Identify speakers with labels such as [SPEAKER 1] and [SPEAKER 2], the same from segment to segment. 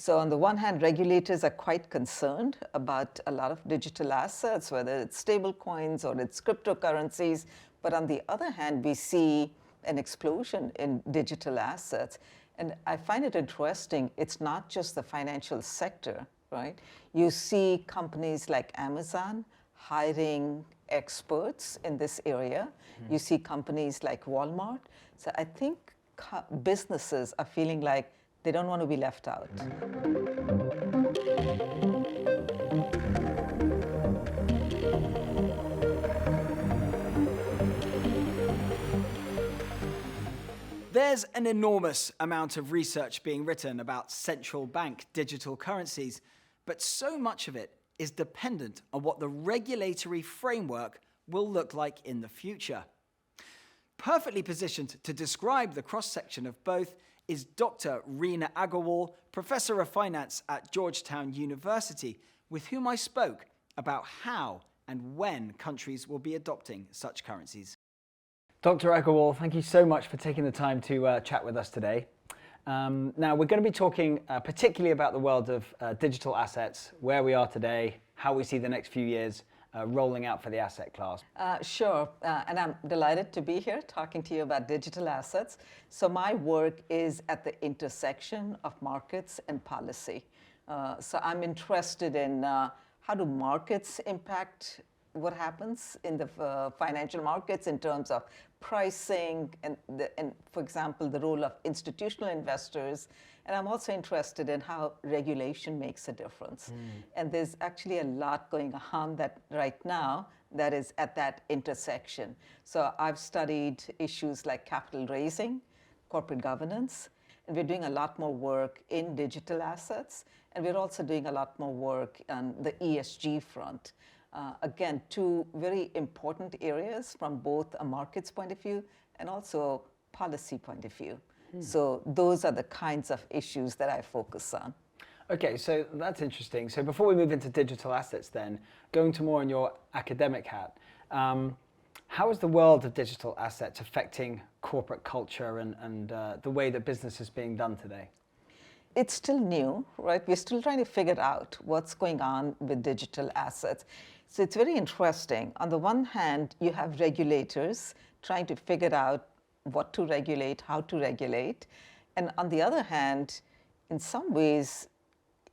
[SPEAKER 1] So on the one hand, regulators are quite concerned about a lot of digital assets, whether it's stable coins or it's cryptocurrencies. But on the other hand, we see an explosion in digital assets. And I find it interesting, it's not just the financial sector, right? You see companies like Amazon hiring experts in this area. You see companies like Walmart. So I think businesses are feeling like they don't want to be left out.
[SPEAKER 2] There's an enormous amount of research being written about central bank digital currencies, but so much of it is dependent on what the regulatory framework will look like in the future. Perfectly positioned to describe the cross-section of both is Dr. Reena Aggarwal, Professor of Finance at Georgetown University, with whom I spoke about how and when countries will be adopting such currencies. Dr. Eckerwald, thank you so much for taking the time to chat with us today. Now, we're going to be talking particularly about the world of digital assets, where we are today, how we see the next few years rolling out for the asset class.
[SPEAKER 1] Sure, and I'm delighted to be here talking to you about digital assets. So my work is at the intersection of markets and policy. So I'm interested in how do markets impact what happens in the financial markets in terms of pricing and, for example, the role of institutional investors. And I'm also interested in how regulation makes a difference. And there's actually a lot going on that right now that is at that intersection. So I've studied issues like capital raising, corporate governance, and we're doing a lot more work in digital assets. And we're also doing a lot more work on the ESG front. Again, two very important areas from both a markets point of view and also policy point of view. So those are the kinds of issues that I focus on.
[SPEAKER 2] Okay, so that's interesting. So before we move into digital assets then, going to more on your academic hat, how is the world of digital assets affecting corporate culture and the way that business is being done today?
[SPEAKER 1] It's still new, right? We're still trying to figure out what's going on with digital assets. So it's very interesting. On the one hand, you have regulators trying to figure out what to regulate, how to regulate. And on the other hand, in some ways,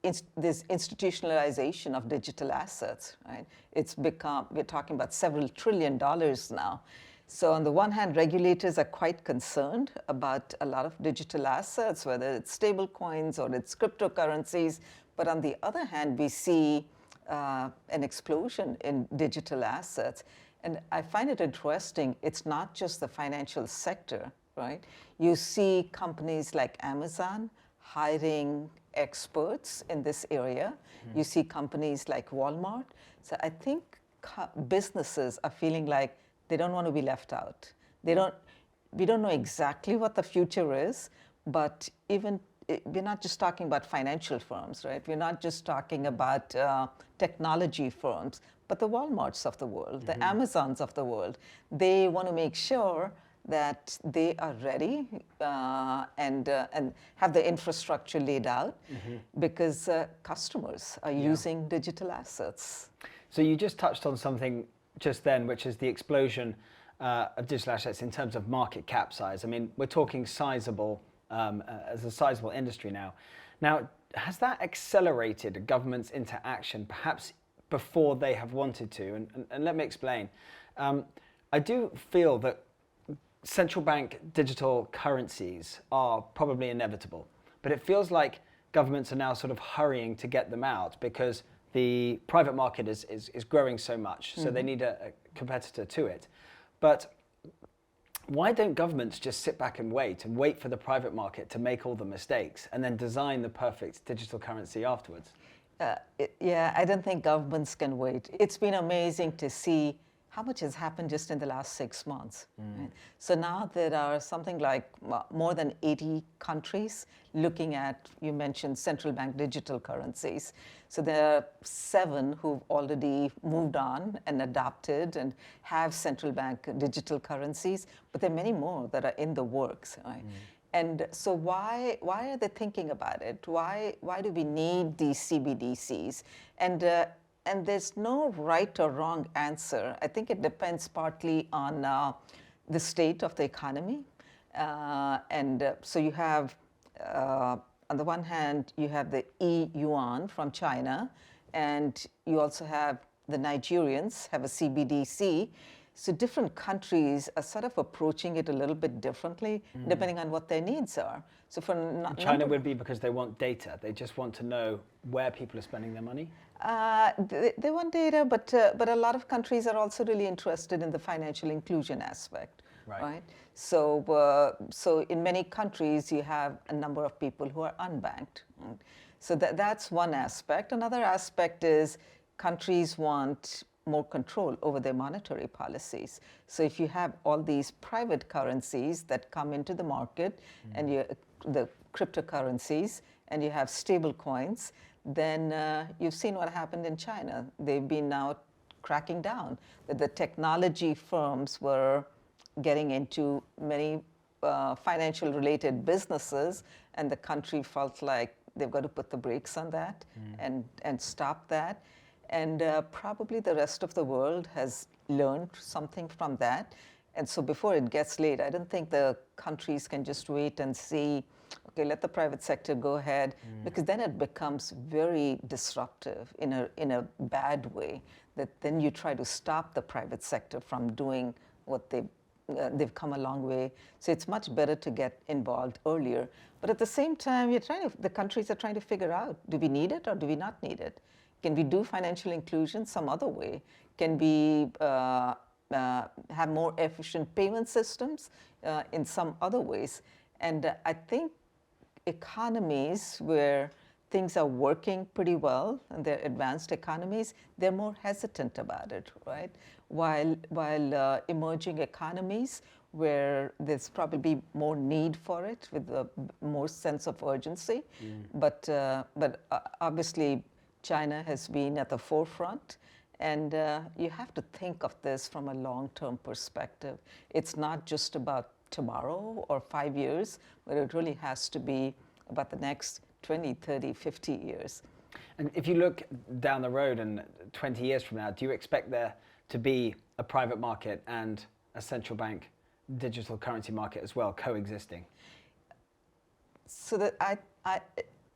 [SPEAKER 1] this institutionalization of digital assets, right? It's become, we're talking about several $1 trillion now. So on the one hand, regulators are quite concerned about a lot of digital assets, whether it's stable coins or it's cryptocurrencies. But on the other hand, we see an explosion in digital assets. And I find it interesting, it's not just the financial sector, right? You see companies like Amazon hiring experts in this area. You see companies like Walmart. So I think businesses are feeling like they don't want to be left out. We don't know exactly what the future is, but we're not just talking about financial firms, right? We're not just talking about technology firms, but the Walmarts of the world, the Amazons of the world. They want to make sure that they are ready and have the infrastructure laid out because customers are using digital assets.
[SPEAKER 2] So you just touched on something just then, which is the explosion of digital assets in terms of market cap size. I mean, we're talking sizable, as a sizable industry now. Now, has that accelerated governments into action, perhaps before they have wanted to? And let me explain. I do feel that central bank digital currencies are probably inevitable, but it feels like governments are now sort of hurrying to get them out because the private market is growing so much, so they need a competitor to it. But why don't governments just sit back and wait for the private market to make all the mistakes and then design the perfect digital currency afterwards?
[SPEAKER 1] Yeah, I don't think governments can wait. It's been amazing to see how much has happened just in the last 6 months. Right? So now there are something like more than 80 countries looking at, you mentioned central bank digital currencies. So there are 7 who've already moved on and adopted and have central bank digital currencies, but there are many more that are in the works. Right? And so why are they thinking about it? Why do we need these CBDCs? And there's no right or wrong answer. I think it depends partly on the state of the economy. So you have, on the one hand, you have the e-yuan from China, and you also have the Nigerians have a CBDC. So different countries are sort of approaching it a little bit differently, depending on what their needs are. So for
[SPEAKER 2] China would be because they want data. They just want to know where people are spending their money.
[SPEAKER 1] They want data, but a lot of countries are also really interested in the financial inclusion aspect, right? So in many countries, you have a number of people who are unbanked. Right? So that's one aspect. Another aspect is countries want more control over their monetary policies. So if you have all these private currencies that come into the market, and the cryptocurrencies, and you have stable coins, then you've seen what happened in China. They've been now cracking down. That the technology firms were getting into many financial related businesses, and the country felt like they've got to put the brakes on that and stop that. And probably the rest of the world has learned something from that. And so before it gets late, I don't think the countries can just wait and see, okay, let the private sector go ahead, because then it becomes very disruptive in a bad way, that then you try to stop the private sector from doing what they've come a long way. So it's much better to get involved earlier. But at the same time, the countries are trying to figure out, do we need it or do we not need it? Can we do financial inclusion some other way? Can we have more efficient payment systems in some other ways? And I think economies where things are working pretty well, and they're advanced economies, they're more hesitant about it, right? While emerging economies where there's probably more need for it with a more sense of urgency. But obviously, China has been at the forefront, and you have to think of this from a long-term perspective. It's not just about tomorrow or 5 years, but it really has to be about the next 20, 30, 50 years.
[SPEAKER 2] And if you look down the road and 20 years from now, do you expect there to be a private market and a central bank digital currency market as well coexisting?
[SPEAKER 1] So that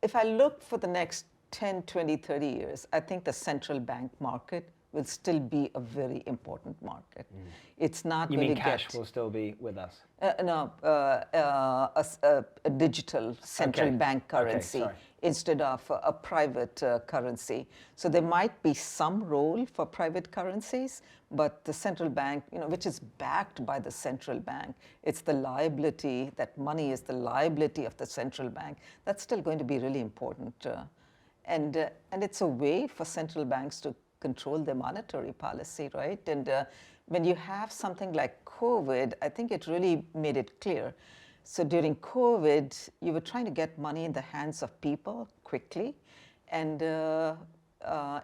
[SPEAKER 1] if I look for the next 10, 20, 30 years, I think the central bank market will still be a very important market. It's not
[SPEAKER 2] You
[SPEAKER 1] going
[SPEAKER 2] mean
[SPEAKER 1] to
[SPEAKER 2] cash will still be with us?
[SPEAKER 1] No, a digital central bank currency instead of a private currency. So there might be some role for private currencies, but the central bank, which is backed by the central bank, it's the liability, that money is the liability of the central bank. That's still going to be really important. And it's a way for central banks to control their monetary policy, right? And when you have something like COVID, I think it really made it clear. So during COVID, you were trying to get money in the hands of people quickly. And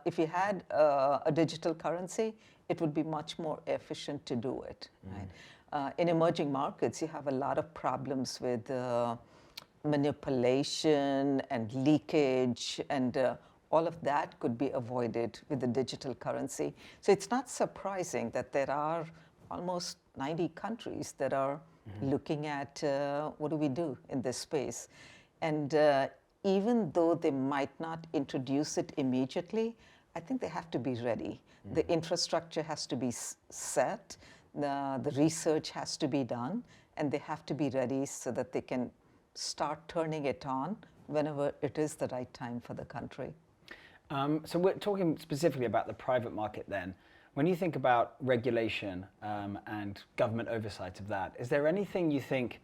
[SPEAKER 1] if you had a digital currency, it would be much more efficient to do it, right? In emerging markets, you have a lot of problems with manipulation and leakage, and all of that could be avoided with the digital currency. So it's not surprising that there are almost 90 countries that are looking at what do we do in this space. And even though they might not introduce it immediately, I think they have to be ready. The infrastructure has to be set, the research has to be done, and they have to be ready so that they can start turning it on whenever it is the right time for the country.
[SPEAKER 2] So we're talking specifically about the private market then. When you think about regulation and government oversight of that, is there anything you think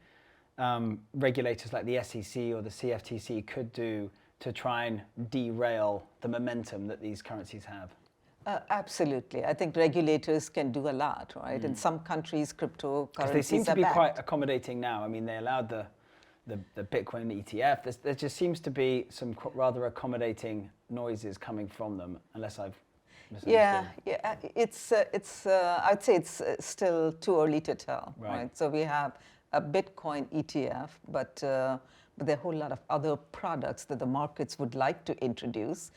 [SPEAKER 2] regulators like the SEC or the CFTC could do to try and derail the momentum that these currencies have?
[SPEAKER 1] Absolutely. I think regulators can do a lot, right? In some countries, cryptocurrencies
[SPEAKER 2] they seem to be
[SPEAKER 1] backed.
[SPEAKER 2] quite accommodating now. I mean, they allowed the Bitcoin ETF. There just seems to be some rather accommodating noises coming from them, unless I've misunderstood.
[SPEAKER 1] Yeah. I'd say it's still too early to tell, right? So we have a Bitcoin ETF, but there are a whole lot of other products that the markets would like to introduce.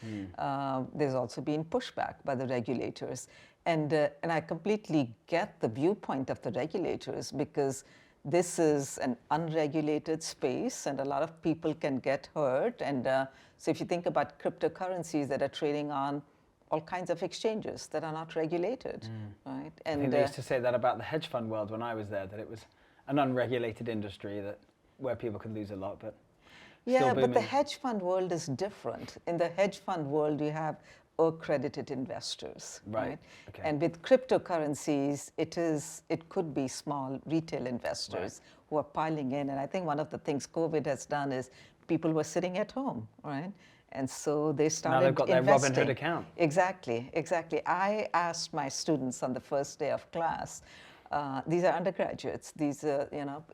[SPEAKER 1] There's also been pushback by the regulators. And I completely get the viewpoint of the regulators, because this is an unregulated space and a lot of people can get hurt. And so if you think about cryptocurrencies that are trading on all kinds of exchanges that are not regulated, right? And
[SPEAKER 2] I think they used to say that about the hedge fund world when I was there, that it was an unregulated industry where people could lose a lot, but
[SPEAKER 1] yeah,
[SPEAKER 2] still
[SPEAKER 1] but the
[SPEAKER 2] booming.
[SPEAKER 1] hedge fund world is different. In the hedge fund world, you have accredited investors,
[SPEAKER 2] Right, okay.
[SPEAKER 1] And with cryptocurrencies, it could be small retail investors who are piling in. And I think one of the things COVID has done is people were sitting at home, right? And so they started
[SPEAKER 2] Now they've got their
[SPEAKER 1] investing.
[SPEAKER 2] Robinhood account.
[SPEAKER 1] Exactly. I asked my students on the first day of class, these are undergraduates, these are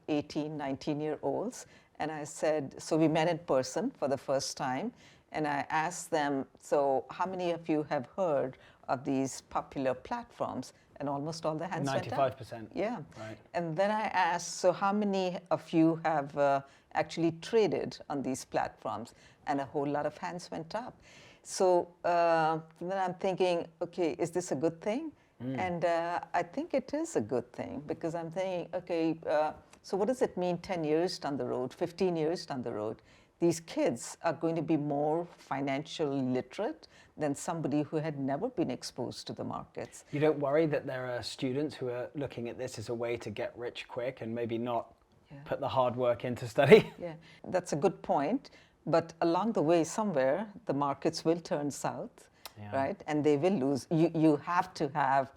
[SPEAKER 1] 18, 19-year-olds, and I said, so we met in person for the first time, and I asked them, so how many of you have heard of these popular platforms? And almost all the hands went up.
[SPEAKER 2] 95%.
[SPEAKER 1] Yeah.
[SPEAKER 2] Right.
[SPEAKER 1] And then I asked, so how many of you have actually traded on these platforms? And a whole lot of hands went up. So then I'm thinking, okay, is this a good thing? And I think it is a good thing, because I'm thinking, okay, so what does it mean 10 years down the road, 15 years down the road? These kids are going to be more financially literate than somebody who had never been exposed to the markets.
[SPEAKER 2] You don't worry that there are students who are looking at this as a way to get rich quick and maybe not put the hard work into study?
[SPEAKER 1] Yeah, that's a good point. But along the way, somewhere, the markets will turn south, right? And they will lose. You have to have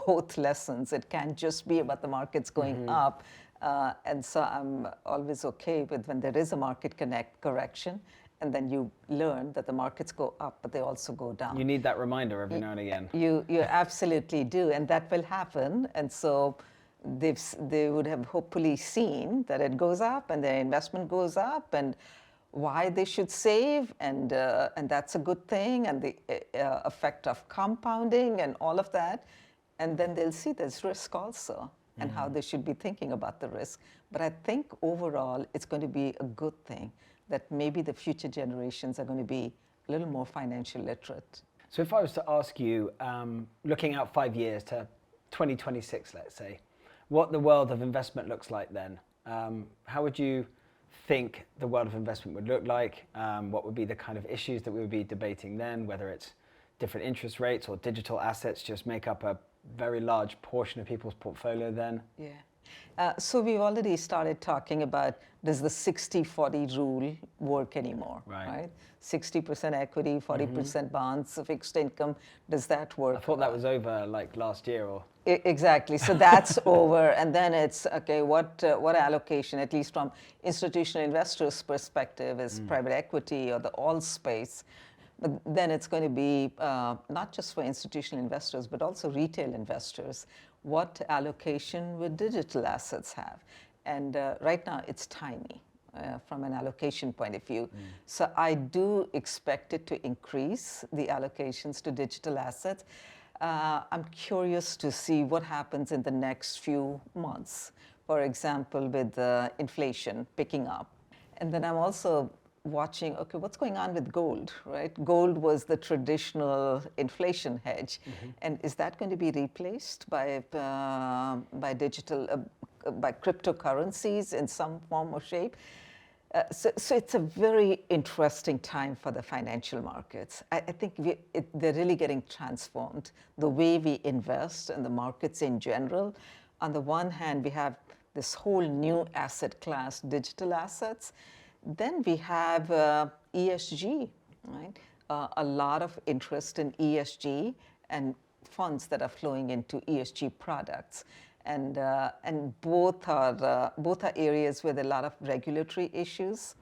[SPEAKER 1] both lessons. It can't just be about the markets going up. And so I'm always okay with when there is a market correction, and then you learn that the markets go up, but they also go down.
[SPEAKER 2] You need that reminder every now and again.
[SPEAKER 1] You absolutely do, and that will happen. And so they would have hopefully seen that it goes up and their investment goes up, and why they should save, and that's a good thing, and the effect of compounding and all of that. And then they'll see there's risk also, and how they should be thinking about the risk. But I think overall it's going to be a good thing that maybe the future generations are going to be a little more financially literate.
[SPEAKER 2] So if I was to ask you, looking out 5 years to 2026, let's say, what the world of investment looks like then, how would you think the world of investment would look like? What would be the kind of issues that we would be debating then, whether it's different interest rates or digital assets just make up a very large portion of people's portfolio then?
[SPEAKER 1] Yeah. So we've already started talking about, does the 60-40 rule work anymore?
[SPEAKER 2] Right.
[SPEAKER 1] 60% equity, 40% bonds, fixed income. Does that work?
[SPEAKER 2] I thought that was over like last year or...
[SPEAKER 1] Exactly. So that's over, and then it's okay. What allocation, at least from institutional investors' perspective, is private equity or the all space. But then it's going to be not just for institutional investors, but also retail investors. What allocation would digital assets have? And right now it's tiny from an allocation point of view. So I do expect it to increase the allocations to digital assets. I'm curious to see what happens in the next few months, for example, with inflation picking up. And then I'm also watching, okay, what's going on with gold, right? Gold was the traditional inflation hedge. And is that going to be replaced by digital, by cryptocurrencies in some form or shape? So it's a very interesting time for the financial markets. I think they're really getting transformed. The way we invest and the markets in general, on the one hand, we have this whole new asset class, digital assets. Then we have ESG, right? A lot of interest in ESG and funds that are flowing into ESG products. And both are areas with a lot of regulatory issues.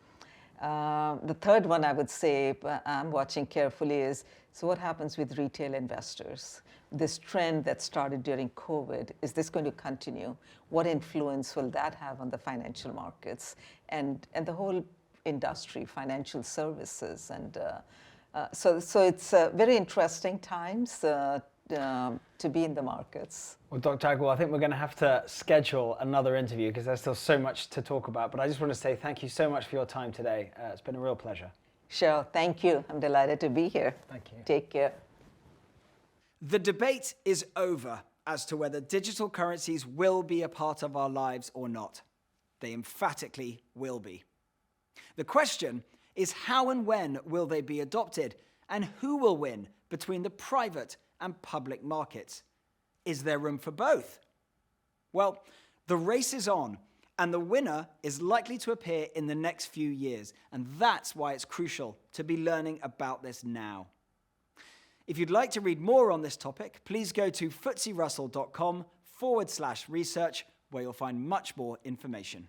[SPEAKER 1] The third one I would say I'm watching carefully is, so what happens with retail investors? This trend that started during COVID, is this going to continue? What influence will that have on the financial markets and the whole industry, financial services? And so it's very interesting times to be in the markets.
[SPEAKER 2] Well, Dr. Aggarwal, I think we're going to have to schedule another interview because there's still so much to talk about. But I just want to say thank you so much for your time today. It's been a real pleasure.
[SPEAKER 1] Sure, thank you. I'm delighted to be here.
[SPEAKER 2] Thank you.
[SPEAKER 1] Take care.
[SPEAKER 3] The debate is over as to whether digital currencies will be a part of our lives or not. They emphatically will be. The question is how and when will they be adopted, and who will win between the private and public markets? Is there room for both? Well, the race is on, and the winner is likely to appear in the next few years, and that's why it's crucial to be learning about this now. If you'd like to read more on this topic, please go to FTSERussell.com/research, where you'll find much more information.